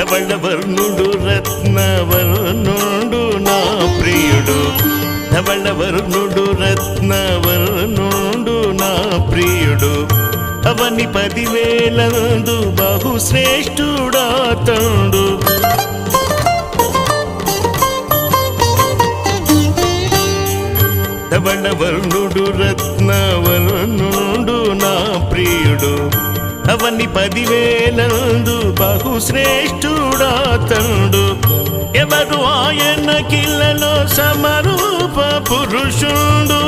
ధవళవర్ణుడు రత్నవర్ణుడు నా ప్రియుడు, ధవళవర్ణుడు రత్నవర్ణుడు నా ప్రియుడు, అవని 10,000 బహుశ్రేష్ఠుడాతండు. ధవళవర్ణుడు రత్నవర్ణుడు నా ప్రియుడు, అవని 10,000 బహుశ్రేష్ఠుడాతండు. ఎవరు ఆయన కిల్లలో సమరూప పురుషుడు,